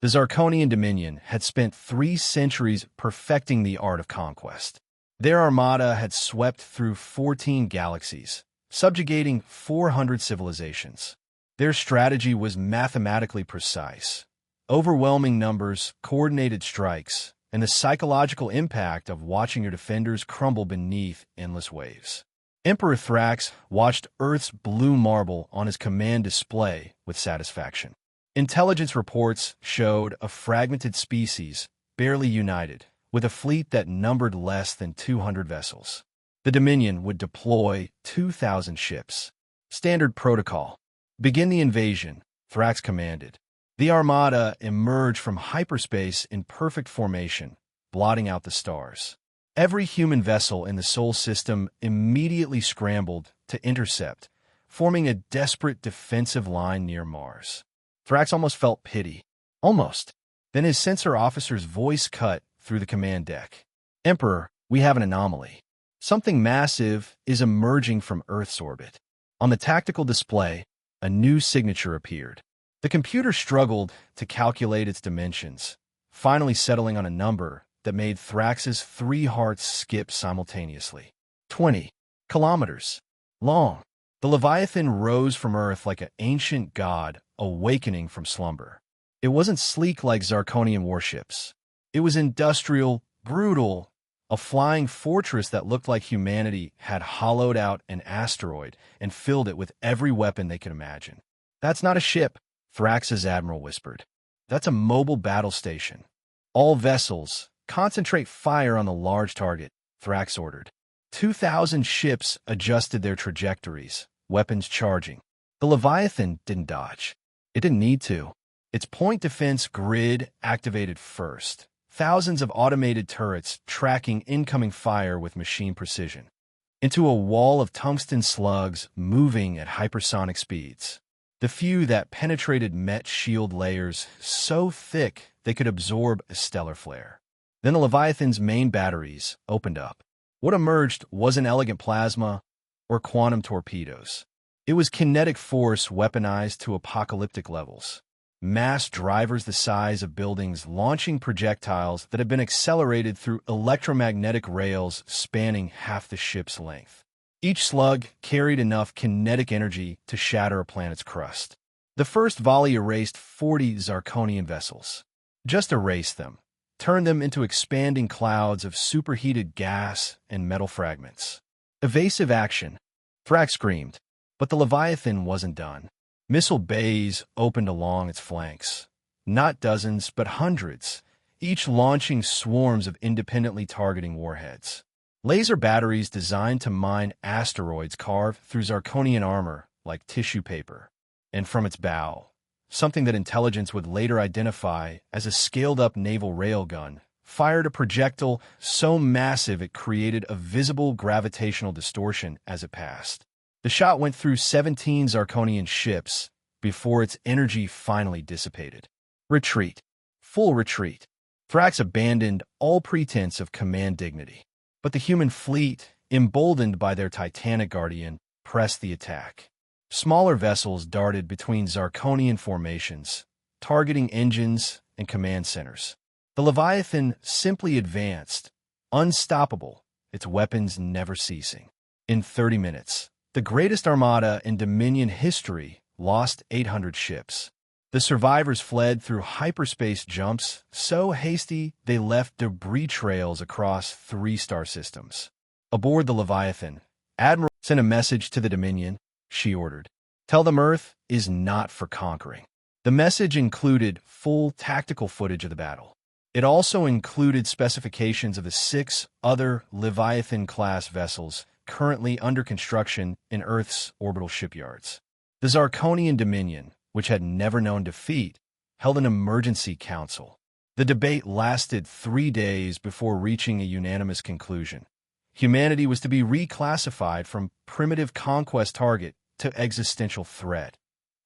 The Zarkonian Dominion had spent 3 centuries perfecting the art of conquest. Their armada had swept through 14 galaxies, subjugating 400 civilizations. Their strategy was mathematically precise. Overwhelming numbers, coordinated strikes, and the psychological impact of watching your defenders crumble beneath endless waves. Emperor Thrax watched Earth's blue marble on his command display with satisfaction. Intelligence reports showed a fragmented species, barely united, with a fleet that numbered less than 200 vessels. The Dominion would deploy 2,000 ships. Standard protocol. Begin the invasion, Thrax commanded. The Armada emerged from hyperspace in perfect formation, blotting out the stars. Every human vessel in the Sol system immediately scrambled to intercept, forming a desperate defensive line near Mars. Thrax almost felt pity. Almost. Then his sensor officer's voice cut through the command deck. Emperor, we have an anomaly. Something massive is emerging from Earth's orbit. On the tactical display, a new signature appeared. The computer struggled to calculate its dimensions, finally settling on a number that made Thrax's 3 hearts skip simultaneously. 20 kilometers long. The Leviathan rose from Earth like an ancient god awakening from slumber. It wasn't sleek like Zarkonian warships. It was industrial, brutal, a flying fortress that looked like humanity had hollowed out an asteroid and filled it with every weapon they could imagine. That's not a ship, Thrax's admiral whispered. That's a mobile battle station. All vessels, concentrate fire on the large target, Thrax ordered. 2,000 ships adjusted their trajectories, weapons charging. The Leviathan didn't dodge. It didn't need to. Its point defense grid activated first. Thousands of automated turrets tracking incoming fire with machine precision. Into a wall of tungsten slugs moving at hypersonic speeds. The few that penetrated met shield layers so thick they could absorb a stellar flare. Then the Leviathan's main batteries opened up. What emerged wasn't elegant plasma or quantum torpedoes. It was kinetic force weaponized to apocalyptic levels. Mass drivers the size of buildings launching projectiles that had been accelerated through electromagnetic rails spanning half the ship's length. Each slug carried enough kinetic energy to shatter a planet's crust. The first volley erased 40 Zarkonian vessels. Just erased them. Turned them into expanding clouds of superheated gas and metal fragments. Evasive action, Thrax screamed. But the Leviathan wasn't done. Missile bays opened along its flanks. Not dozens, but hundreds, each launching swarms of independently targeting warheads. Laser batteries designed to mine asteroids carved through Zarkonian armor like tissue paper. And from its bow, something that intelligence would later identify as a scaled-up naval railgun, fired a projectile so massive it created a visible gravitational distortion as it passed. The shot went through 17 Zarkonian ships before its energy finally dissipated. Retreat. Full retreat. Thrax abandoned all pretense of command dignity. But the human fleet, emboldened by their titanic guardian, pressed the attack. Smaller vessels darted between Zarkonian formations, targeting engines and command centers. The Leviathan simply advanced, unstoppable, its weapons never ceasing. In 30 minutes, the greatest armada in Dominion history lost 800 ships. The survivors fled through hyperspace jumps so hasty they left debris trails across 3 star systems. Aboard the Leviathan, Admiral sent a message to the Dominion, she ordered. Tell them Earth is not for conquering. The message included full tactical footage of the battle. It also included specifications of the 6 other Leviathan-class vessels currently under construction in Earth's orbital shipyards. The Zarkonian Dominion, which had never known defeat, held an emergency council. The debate lasted 3 days before reaching a unanimous conclusion. Humanity was to be reclassified from primitive conquest target to existential threat.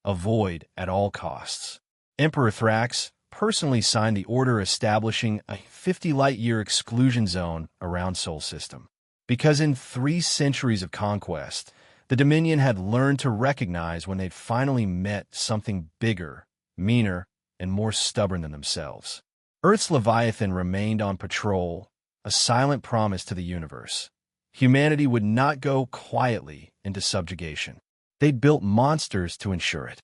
Avoid at all costs. Emperor Thrax personally signed the order establishing a 50 light-year exclusion zone around Sol system. Because in 3 centuries of conquest, the Dominion had learned to recognize when they'd finally met something bigger, meaner, and more stubborn than themselves. Earth's Leviathan remained on patrol, a silent promise to the universe. Humanity would not go quietly into subjugation. They'd built monsters to ensure it.